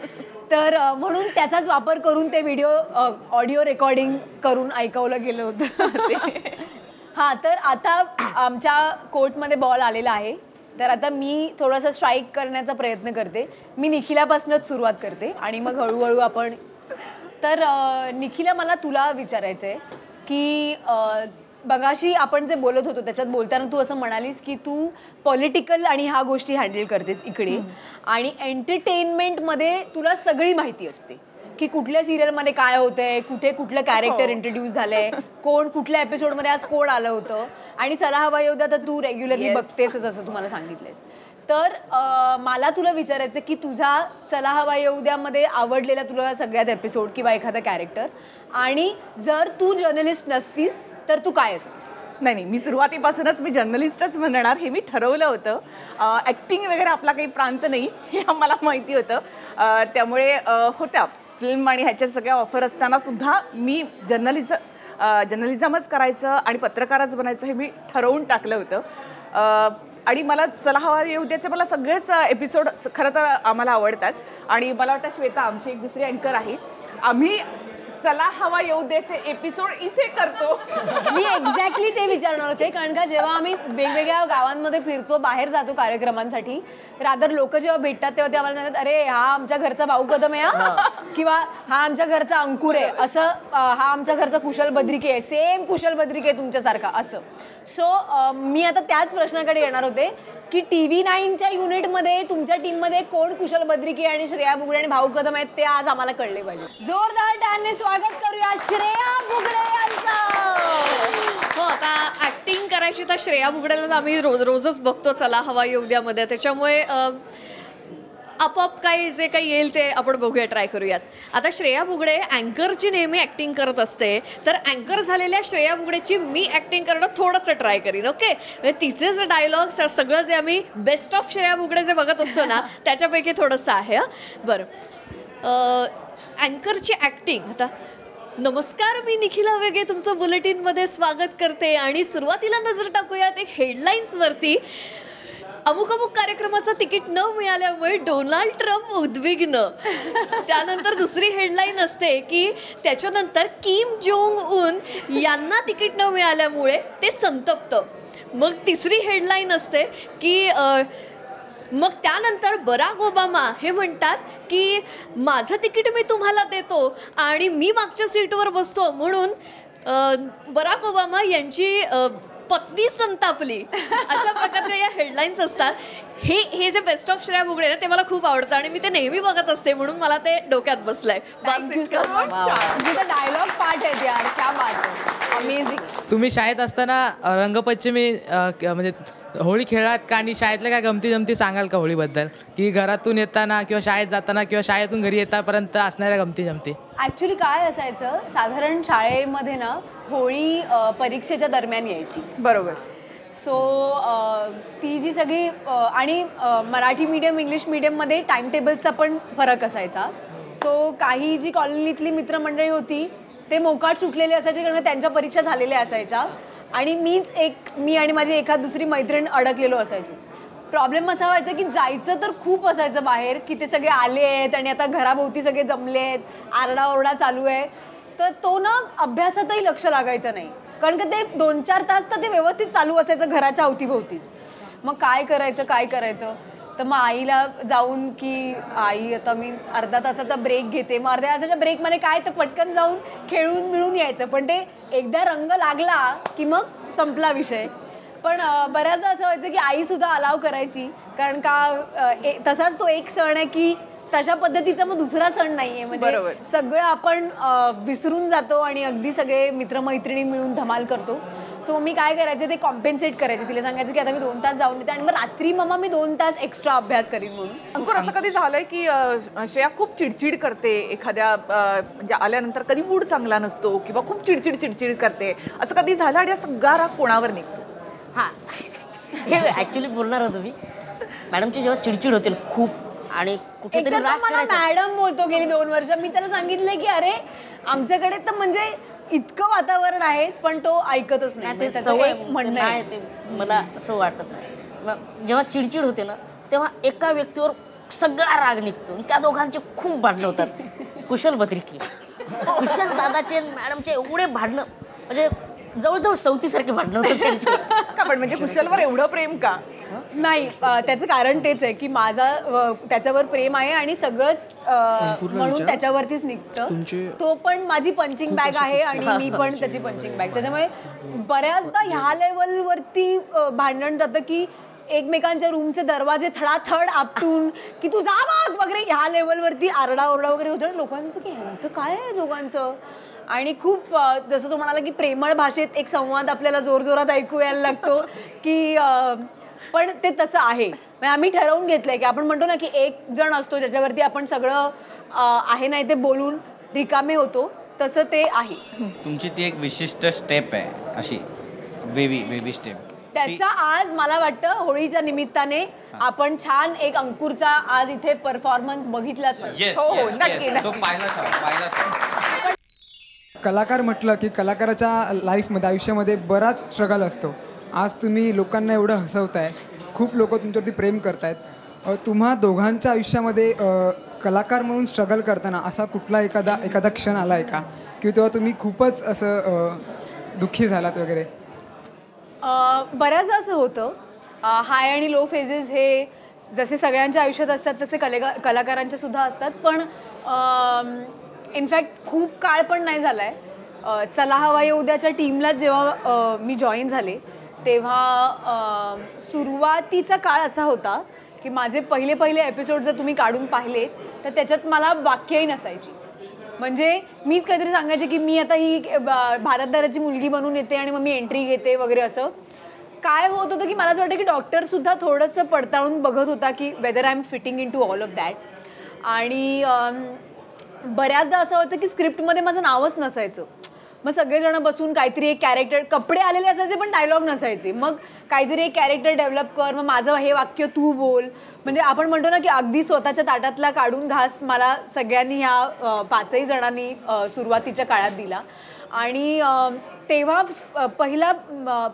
तर म्हणून त्याचाच वापर करून ते व्हिडिओ ऑडिओ रेकॉर्डिंग करून ऐकवलं गेलं होतं. हां, तर आता आमच्या कोर्टमध्ये बॉल आलेला आहे. तर आता मी थोडासा स्ट्राईक करण्याचा प्रयत्न करते. मी निखिलापासूनच सुरुवात करते आणि मग हळूहळू आपण. तर निखिला, मला तुला विचारायचं आहे की बघाशी आपण जे बोलत होतो त्याच्यात बोलताना तू असं म्हणालीस की तू पॉलिटिकल आणि ह्या गोष्टी हँडल करतेस इकडे, आणि एंटरटेनमेंटमध्ये तुला सगळी माहिती असते की कुठल्या सिरियलमध्ये काय होतंय, कुठे कुठलं कॅरेक्टर इंट्रोड्यूस झालंय, कोण कुठल्या एपिसोडमध्ये आज कोण आलं होतं. आणि चला हवा येऊ द्या तर तू रेग्युलरली बघतेसच असं तुम्हाला सांगितलंयस. तर मला तुला विचारायचं की तुझा चला हवा येऊ द्यामध्ये आवडलेला तुला सगळ्यात एपिसोड किंवा एखादा कॅरेक्टर, आणि जर तू जर्नलिस्ट नसतीस तर तू काय असतीस? नाही, मी सुरुवातीपासूनच मी जर्नलिस्टच म्हणणार हे मी ठरवलं होतं. ॲक्टिंग वगैरे आपला काही प्रांत नाही हे आम्हाला माहिती होतं. त्यामुळे होत्या फिल्म आणि ह्याच्या सगळ्या ऑफर असताना सुद्धा मी जर्नलिझमच करायचं आणि पत्रकारच बनायचं हे मी ठरवून टाकलं होतं. आणि मला चला हवा येऊ द्याचे मला सगळेच एपिसोड खरं तर आम्हाला आवडतात. आणि मला वाटतं श्वेता आमची एक दुसरी अँकर आहे, आम्ही चला हवा येऊ द्याचे एपिसोड इथे करतो. मी एक्झॅक्टली ते विचारणार होते, कारण का जेव्हा आम्ही वेगवेगळ्या गावांमध्ये फिरतो, बाहेर जातो कार्यक्रमांसाठी, रादर लोक जेव्हा भेटतात तेव्हा ते आम्हाला म्हणतात अरे हा आमच्या घरचा भाऊ कदम आहे, किंवा हा आमच्या घरचा अंकुर आहे, असं हा आमच्या घरचा कुशल बद्रिके आहे, सेम कुशल बद्रिके तुमच्यासारखा असं. सो मी आता त्याच प्रश्नाकडे येणार होते की TV9च्या युनिटमध्ये तुमच्या टीममध्ये कोण कुशल बद्रिके आणि श्रेया बुगडे आणि भाऊ कदम आहेत ते आज आम्हाला कळले पाहिजे. जोरदार टाळ्यांनी स्वागत करूया श्रेया बुगडे यांचं. हो, आता ऍक्टिंग करायची तर श्रेया बुगडेला तर आम्ही रोजच बघतो चला हवा येऊ द्यामध्ये. त्याच्यामुळे आपोआप काही जे काही येईल ते आपण बघूया, ट्राय करूयात. आता श्रेया बुगडे अँकरची नेहमी ॲक्टिंग करत असते, तर अँकर झालेल्या श्रेया बुगडेची मी ॲक्टिंग करणं थोडंसं ट्राय करीन. ओके, म्हणजे तिचे जे डायलॉग्स सगळं जे आम्ही बेस्ट ऑफ श्रेया बुगडे जे बघत असतो ना त्याच्यापैकी थोडंसं आहे. बरं, अँकरची ॲक्टिंग. आता नमस्कार, मी निखिला वेगे तुमचं बुलेटिनमध्ये स्वागत करते आणि सुरुवातीला नजर टाकूयात एक हेडलाईन्सवरती. अमुक अमुक कार्यक्रमाचं तिकीट न मिळाल्यामुळे डोनाल्ड ट्रम्प उद्विग्न. त्यानंतर दुसरी हेडलाईन असते की त्याच्यानंतर किम जोंग उन यांना तिकीट न मिळाल्यामुळे ते संतप्त. मग तिसरी हेडलाईन असते की मग त्यानंतर बराक ओबामा हे म्हणतात की माझं तिकीट मी तुम्हाला देतो आणि मी मागच्या सीटवर बसतो, म्हणून बराक ओबामा यांची पत्नी संतापली. अशा प्रकारच्या या हेडलाईन्स असतात. हे जे बेस्ट ऑफ श्रेया बुगडे ना ते मला खूप आवडतं आणि मी ते नेहमी बघत असते, म्हणून मला ते डोक्यात बसलंय. डायलॉग पार्ट आहे यार, क्या बात आहे, अमेझिंग. तुम्ही शाळेत असताना रंगपंचमी म्हणजे होळी खेळात का, आणि शाळेतल्या काय गमती सांगाल का होळीबद्दल, की घरातून येताना किंवा शाळेत जाताना किंवा शाळेतून घरी येतापर्यंत असणाऱ्या गमती? ॲक्च्युली काय असायचं, साधारण शाळेमध्ये ना होळी परीक्षेच्या दरम्यान यायची. बरोबर. सो ती जी सगळी आणि मराठी मीडियम इंग्लिश मीडियममध्ये टाइम टेबलचा पण फरक असायचा. सो काही जी कॉलनीतली मित्रमंडळी होती ते मोकाट सुटलेले असायचे, कारण त्यांच्या परीक्षा झालेल्या असायच्या आणि मी आणि माझी एखाद दुसरी मैत्रीण अडकलेलो असायचो. प्रॉब्लेम असा व्हायचा की जायचं तर खूप असायचं बाहेर, की ते सगळे आले आहेत आणि आता घराभोवती सगळे जमले आहेत, आरडाओरडा चालू आहे, तर तो ना अभ्यासातही लक्ष लागायचं नाही, कारण का ते 2-4 तास तर ते व्यवस्थित चालू असायचं घराच्या अवतीभोवतीच. मग काय करायचं, तर मग आईला जाऊन की आई आता मी अर्धा तासाचा ब्रेक घेते, मग अर्ध्या तासाच्या ब्रेकमध्ये काय तर पटकन जाऊन खेळून मिळून यायचं. पण ते एकदा रंग लागला की मग संपला विषय. पण बऱ्याचदा असं व्हायचं की आईसुद्धा अलाव करायची, कारण का तसाच तो एक सण आहे की तशा पद्धतीचा मग दुसरा सण नाही आहे, म्हणजे सगळं आपण विसरून जातो आणि अगदी सगळे मित्रमैत्रिणी मिळून धमाल करतो. सो मी काय करायचे ते कॉम्पेन्सेट करायचे, तिला सांगायचं की आता मी 2 तास जाऊन येते आणि मग रात्री मम्मा मी 2 तास एक्स्ट्रा अभ्यास करीन म्हणून. अंकुर, असं कधी झालंय की श्रेया खूप चिडचिड करते एखाद्या म्हणजे आल्यानंतर, कधी मूड चांगला नसतो किंवा खूप चिडचिड करते, असं कधी झालं आणि सगळा राग कोणावर निघतो? हां, हे ॲक्च्युली बोलणार होतो मी. मॅडमची जेव्हा चिडचिड होते खूप आणि कुठेतरी एकतर राग मला करायचा. मॅडम बोलतो गेली 2 वर्ष. मी त्याला सांगितलंय की अरे आमच्याकडे तर म्हणजे इतकं वातावरण आहे पण तो ऐकतच नाही. ते त्याचं सवय एक म्हणणं नाही, आहे. ते मला असं वाटत नाही. मग जेव्हा चिडचिड होते ना तेव्हा एका व्यक्तीवर सगळा राग निघतो आणि त्या दोघांचे खूप भांडणं होतात. कुशल बद्रिकी, कुशल दादाचे मॅडमचे एवढे भांडणं, म्हणजे जवळजवळ सवतीसारखे भांडणं होतं त्यांचे. का पण म्हणजे कुशलवर एवढं प्रेम का? नाही, त्याचं कारण तेच आहे की माझा त्याच्यावर प्रेम आहे आणि सगळंच म्हणून त्याच्यावरतीच निघतं. तो पण माझी पंचिंग बॅग आहे आणि मी पण त्याची पंचिंग बॅग. त्याच्यामुळे बऱ्याचदा ह्या लेवलवरती भांडण जातं की एकमेकांच्या रूमचे दरवाजे थडाथड आपटून की तू जा मग वगैरे, ह्या लेवलवरती आरडाओरडा वगैरे होतं. लोकांचं असतं की ह्यांचं काय आहे दोघांचं. आणि खूप जसं तो म्हणाला की प्रेमळ भाषेत एक संवाद आपल्याला जोरजोरात ऐकू यायला लागतो की पण ते तसं आहे. आम्ही ठरवून घेतलंय की आपण म्हणतो ना की एक जण असतो ज्याच्यावरती आपण सगळं आहे नाही ते बोलून रिकामे होतो, तसं ते आहे. तुमची ती एक विशिष्ट स्टेप आहे अशी वेवी स्टेप. त्याचा आज मला वाटतं होळीच्या निमित्ताने आपण छान एक अंकुरचा आज इथे परफॉर्मन्स बघितलाच पाहिजे. हो, नक्की. तो पाहिलाच हवा. कलाकार म्हटलं की कलाकाराच्या लाईफमध्ये आयुष्यामध्ये बराच स्ट्रगल असतो. आज तुम्ही लोकांना एवढं हसवताय, खूप लोक तुमच्यावरती प्रेम करतायत. तुम्हा दोघांच्या आयुष्यामध्ये कलाकार म्हणून स्ट्रगल करताना असा कुठला एखादा क्षण आला आहे का की तेव्हा तुम्ही खूपच असं दुःखी झालात वगैरे? बऱ्याचदा असं होतं. हाय आणि लो फेजेस हे जसे सगळ्यांच्या आयुष्यात असतात तसे कलाकारांच्या सुद्धा असतात. पण इनफॅक्ट खूप काळ पण नाही झाला आहे. चला हवा येऊ द्याच्या टीमला जेव्हा मी जॉईन झाले तेव्हा सुरुवातीचा काळ असा होता की माझे पहिले एपिसोड जर तुम्ही काढून पाहिले तर त्याच्यात मला वाक्यही नसायची. म्हणजे मीच काहीतरी सांगायचे की मी आता ही भारतदाराची मुलगी बनून येते आणि मग मी एंट्री घेते वगैरे. असं काय होत होतं की मला असं वाटतं की डॉक्टरसुद्धा थोडंसं पडताळून बघत होता की whether I am fitting into all of that. आणि बऱ्याचदा असं व्हायचं की स्क्रिप्टमध्ये माझं नावच नसायचं. मग सगळेजण बसून काहीतरी एक कॅरेक्टर, कपडे आलेले असायचे पण डायलॉग नसायचे. मग काहीतरी एक कॅरेक्टर डेव्हलप कर, मग माझं हे वाक्य तू बोल. म्हणजे आपण म्हणतो ना की अगदी स्वतःच्या ताटातला काढून घास मला सगळ्यांनी ह्या 5ही जणांनी सुरुवातीच्या काळात दिला. आणि तेव्हा पहिला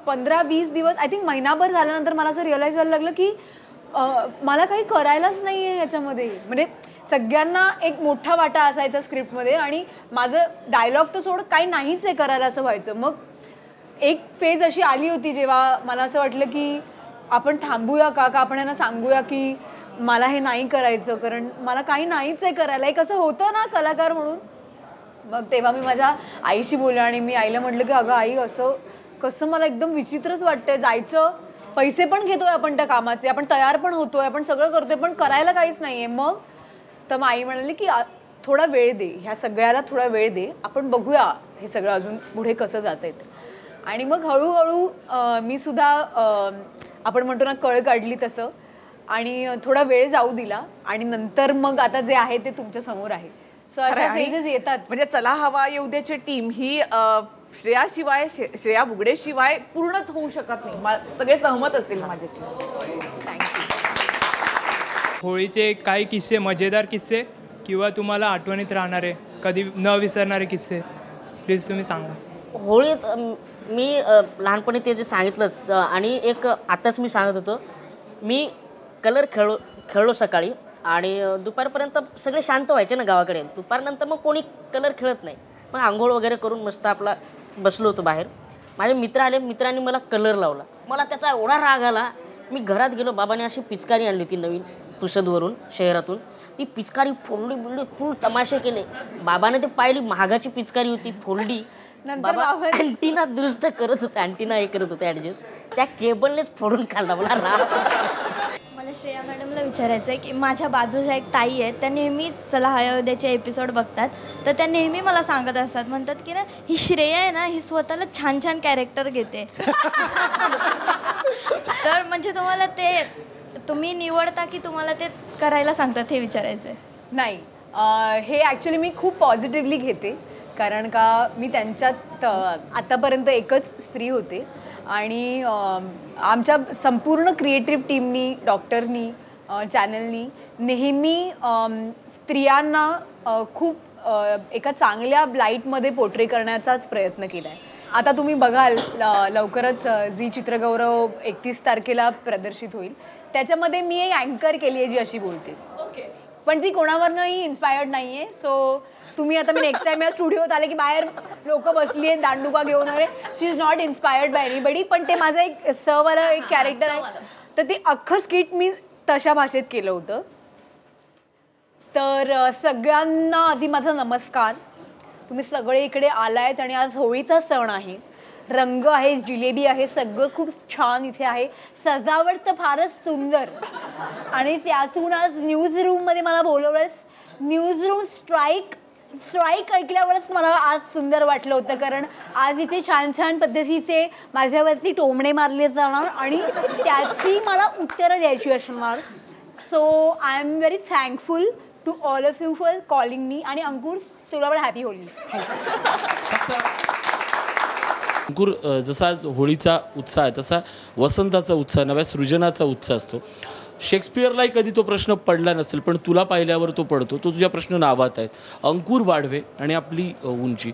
15-20 दिवस, आय थिंक महिनाभर झाल्यानंतर मला असं रिअलाईज व्हायला लागलं की मला काही करायलाच नाही आहे याच्यामध्ये. म्हणजे सगळ्यांना एक मोठा वाटा असायचा स्क्रिप्टमध्ये आणि माझं डायलॉग तर सोड काही नाहीच आहे करायला असं व्हायचं. मग एक फेज अशी आली होती जेव्हा मला असं वाटलं की आपण थांबूया का आपण यांना सांगूया की मला हे नाही करायचं, कारण मला काही नाहीच आहे करायला. एक असं होतं ना कलाकार म्हणून. मग तेव्हा मी माझ्या आईशी बोलले आणि मी आईला म्हटलं की अगं आई, असं कसं मला एकदम विचित्रच वाटतंय. जायचं, पैसे पण घेतोय आपण त्या कामाचे, आपण तयार पण होतोय, आपण सगळं करतोय, पण करायला काहीच नाही आहे. मग तर आई म्हणाली की थोडा वेळ दे, ह्या सगळ्याला थोडा वेळ दे, आपण बघूया हे सगळं अजून पुढे कसं जातंय. आणि मग हळूहळू मी सुद्धा आपण म्हणतो ना कळ काढली तसं आणि थोडा वेळ जाऊ दिला आणि नंतर मग आता जे आहे ते तुमच्या समोर आहे. सो अशा फेजेस येतात. म्हणजे चला हवा येऊ द्याची टीम ही श्रेया बुगडेशिवाय पूर्णच होऊ शकत नाही. सगळे सहमत असतील माझ्याशी. थँक्यू. होळीचे काही किस्से, मजेदार किस्से किंवा तुम्हाला आठवणीत राहणारे, कधी न विसरणारे किस्से प्लीज तुम्ही सांगा. होळीत मी लहानपणी ते जे सांगितलं आणि एक आताच मी सांगत होतो, मी कलर खेळलो सकाळी आणि दुपारपर्यंत सगळे शांत व्हायचे ना गावाकडे. दुपारनंतर मग कोणी कलर खेळत नाही. मग आंघोळ वगैरे करून मस्त आपला बसलो होतो बाहेर. माझे मित्र आले, मित्रांनी मला कलर लावला. मला त्याचा एवढा राग आला. मी घरात गेलो, बाबाने अशी पिचकारी आणली होती नवीन पुसदवरून शहरातून. ती पिचकारी फोडली बिडली, फुल तमाशे केले. बाबाने ते पाहिली, महागाची पिचकारी होती, फोडली. बाबा अँटिना दुरुस्त करत होते, अँटिना हे करत होते ॲडजस्ट. त्या केबलनेच फोडून काढला. मला राग मला श्रेया मॅडमला विचारायचं आहे की माझ्या बाजूच्या एक ताई आहेत, त्या नेहमी चला हवा उद्याचे एपिसोड बघतात, तर त्या नेहमी मला सांगत असतात, म्हणतात की ना ही श्रेया आहे ना, ही स्वतःला छान छान कॅरेक्टर घेते. तर म्हणजे तुम्हाला ते तुम्ही निवडता की तुम्हाला ते करायला सांगतात हे विचारायचं आहे. नाही, हे ॲक्च्युली मी खूप पॉझिटिव्हली घेते, कारण का मी त्यांच्यात आतापर्यंत एकच स्त्री होते आणि आमच्या संपूर्ण क्रिएटिव्ह टीमनी, डॉक्टरनी, चॅनलनी नेहमी स्त्रियांना खूप एका चांगल्या लाईटमध्ये पोर्ट्रे करण्याचाच प्रयत्न केला आहे. आता तुम्ही बघाल लवकरच झी चित्रगौरव 31 तारखेला प्रदर्शित होईल, त्याच्यामध्ये मी एक अँकर केली आहे जी अशी बोलते. पण ती कोणावरनंही इन्स्पायर्ड नाही आहे. सो तुम्ही आता मी नेक्स्ट टाइम या स्टुडिओत आले की बाहेर लोक बसली आहेत दांडुका घेऊन वगैरे, she is not inspired by anybody, पण ते माझं एक वाला एक कॅरेक्टर आहे, तर ते अख्खं स्किट मी तशा भाषेत केलं होतं. तर सगळ्यांना आधी माझा नमस्कार. तुम्ही सगळे इकडे आलायत आणि आज होळीचा सण आहे, रंग आहे, जिलेबी आहे, सगळं खूप छान इथे आहे, सजावट तर फारच सुंदर. आणि त्यातून आज न्यूज रूममध्ये मला बोलवलंच. न्यूज रूम स्ट्राईक ऐकल्यावरच मला आज सुंदर वाटलं होतं, कारण आज इथे छान छान पद्धतीचे माझ्यावरती टोमणे मारले जाणार आणि त्याची मला उत्तरं द्यायची असणार. So I am very thankful to all of you for calling me. आणि अंकुर, तुला पण हॅपी होळी. अंकुर, जसा आज होळीचा उत्साह आहे तसा वसंताचा उत्साह, नव्या सृजनाचा उत्साह असतो. शेक्सपियरलाही कधी तो प्रश्न पडला नसेल, पण तुला पाहिल्यावर तो पडतो. तो तुझ्या प्रश्न नावात आहेत, अंकुर वाढवे आणि आपली उंची.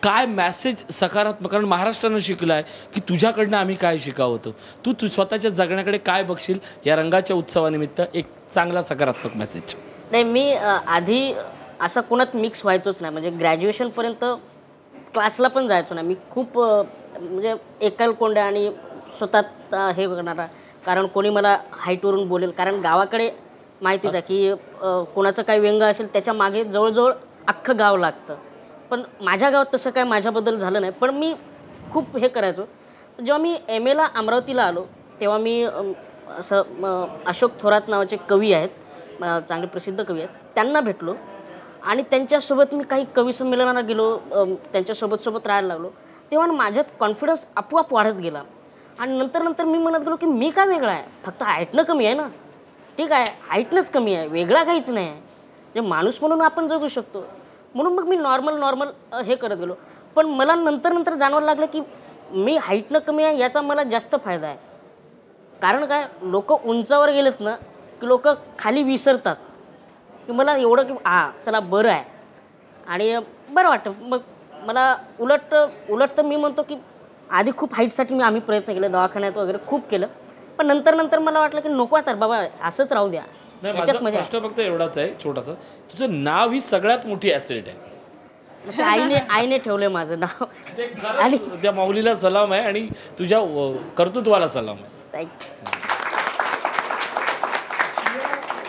काय मॅसेज सकारात्मक, कारण महाराष्ट्रानं शिकलं आहे की तुझ्याकडनं आम्ही काय शिकावं होतं. तू स्वतःच्या जगण्याकडे काय बघशील या रंगाच्या उत्सवानिमित्त, एक चांगला सकारात्मक मेसेज. नाही, मी आधी असं कोणात मिक्स व्हायचोच नाही. म्हणजे ग्रॅज्युएशनपर्यंत क्लासला पण जायचो नाही. मी खूप म्हणजे एकलकोंड्या आणि स्वतःत हे करणारा, कारण कोणी मला हाईटवरून बोलेल. कारण गावाकडे माहितीच आहे की कोणाचं काही व्यंग असेल त्याच्या मागे जवळजवळ अख्खं गाव लागतं. पण माझ्या गावात तसं काय माझ्याबद्दल झालं नाही. पण मी खूप हे करायचो. जेव्हा मी MAला अमरावतीला आलो तेव्हा मी असं अशोक थोरात नावाचे कवी आहेत, चांगले प्रसिद्ध कवी आहेत, त्यांना भेटलो आणि त्यांच्यासोबत मी काही कवी संमेलनाला गेलो, त्यांच्यासोबत राहायला लागलो. तेव्हा माझ्यात कॉन्फिडन्स आपोआप वाढत गेला. आणि नंतर मी म्हणत गेलो की मी काय वेगळा आहे, फक्त हाईटनं कमी आहे ना, ठीक आहे, हाईटनंच कमी आहे, वेगळा काहीच नाही आहे, जे माणूस म्हणून आपण जगू शकतो. म्हणून मग मी नॉर्मल हे करत गेलो. पण मला नंतर जाणवायला लागलं की मी हाईटनं कमी आहे याचा मला जास्त फायदा आहे. कारण काय, लोक उंचावर गेलेत ना की लोक खाली विसरतात की मला एवढं की चला बरं आहे आणि बरं वाटतं. मग मला उलट तर मी म्हणतो की आधी खूप हाईटसाठी आम्ही प्रयत्न केले, दवाखान्यात वगैरे खूप केलं. पण नंतर मला वाटलं की नको तर बाबा असंच राहू द्या. माझा प्रश्न फक्त एवढाच आहे छोटासा, तुझं नाव ही सगळ्यात मोठी ॲसेट आहे. आईने ठेवलंय माझं नाव आणि त्या माऊलीला सलाम आहे आणि तुझ्या कर्तृत्वाला सलाम आहे.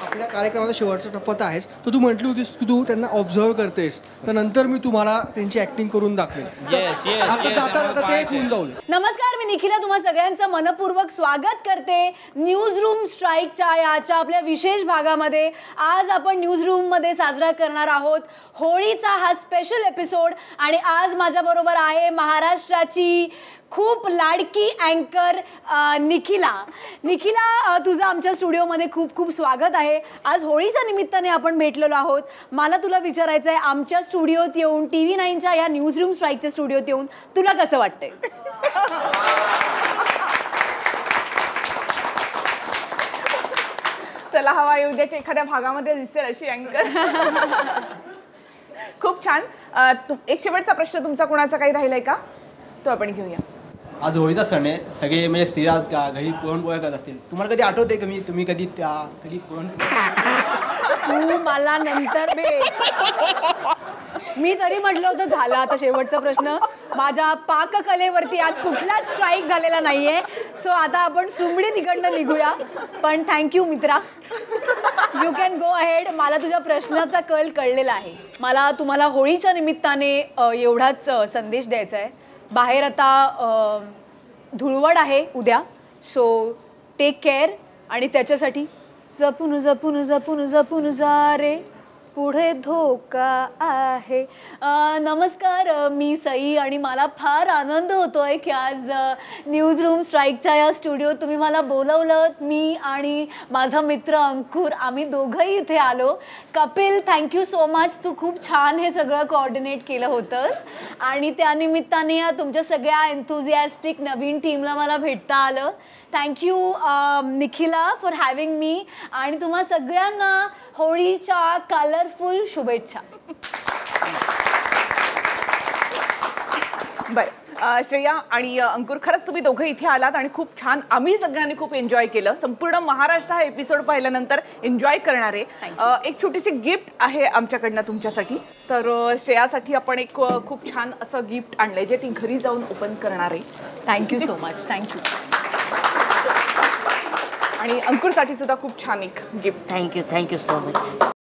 आपल्या कार्यक्रमाचा शेवटचा टप्पा तर आहेच. तर तू म्हटली होतीस की तू त्यांना ऑब्झर्व करतेस, तर नंतर मी तुम्हाला त्यांची ऍक्टिंग करून दाखवेन. आता ते होऊन जाऊ. नमस्कार, मी निखिला तुम्हा सगळ्यांचं मनपूर्वक स्वागत करते न्यूज रूम स्ट्राईकच्या याच्या आपल्या विशेष भागामध्ये. आज आपण न्यूज रूममध्ये साजरा करणार आहोत होळीचा हा स्पेशल एपिसोड. आणि आज माझ्याबरोबर आहे महाराष्ट्राची खूप लाडकी अँकर निखिला, तुझं आमच्या स्टुडिओमध्ये खूप खूप स्वागत आहे. आज होळीच्या निमित्ताने आपण भेटलेलो आहोत. मला तुला विचारायचं आहे, आमच्या स्टुडिओत येऊन, TV9च्या या न्यूज रूम स्ट्राईकच्या स्टुडिओत येऊन तुला कसं वाटतंय? चला हवा येऊ द्याच्या एखाद्या भागामध्ये दिसेल अशी अँकर. खूप छान. एक शेवटचा प्रश्न तुमचा कोणाचा काही राहिलाय का, तो आपण घेऊया. आज होळीचा सण आहे, सगळे म्हणजे स्त्रिया घरी पुरणपोळ्या करत असतील. तुम्हाला कधी आठवते का तुम्ही कधी पुरण? तू मला नंतर मी तरी म्हटलं होतं झालं आता शेवटचा प्रश्न. माझ्या पाककलेवरती आज कुठलाच स्ट्राईक झालेला नाहीये. सो आता आपण सुमडी तिकडनं निघूया. पण थँक्यू मित्रा, यू कॅन गो अहेड. मला तुझ्या प्रश्नाचा कल कळलेला आहे. मला तुम्हाला होळीच्या निमित्ताने एवढाच संदेश द्यायचा आहे. बाहेर आता धुळवड आहे उद्या, सो टेक केअर. आणि त्याच्यासाठी जपून जपून जपून जपून जा रे, पुढे धोका आहे. नमस्कार, मी सई आणि मला फार आनंद होतोय की आज न्यूज रूम स्ट्राईकच्या या स्टुडिओत तुम्ही मला बोलवलं. मी आणि माझा मित्र अंकुर आम्ही दोघंही इथे आलो. कपिल, थँक्यू सो मच, तू खूप छान हे सगळं कोऑर्डिनेट केलं होतंस आणि त्यानिमित्ताने तुमच्या सगळ्या एन्थुझियास्टिक नवीन टीमला मला भेटता आलं. Thank you Nikhila for having me आणि तुम्हा सगळ्यांना होळीच्या कलरफुल शुभेच्छा. बरं, श्रेया आणि अंकुर, खरंच तुम्ही दोघं इथे आलात आणि खूप छान, आम्ही सगळ्यांनी खूप एन्जॉय केलं. संपूर्ण महाराष्ट्र हा एपिसोड पाहिल्यानंतर एन्जॉय करणार आहे. एक छोटीशी गिफ्ट आहे आमच्याकडनं तुमच्यासाठी. तर श्रेयासाठी आपण एक खूप छान असं गिफ्ट आणलंय जे ती घरी जाऊन ओपन करणार आहे. Thank you so much. थँक्यू. आणि अंकुरसाठी सुद्धा खूप छान एक गिफ्ट. Thank you so much.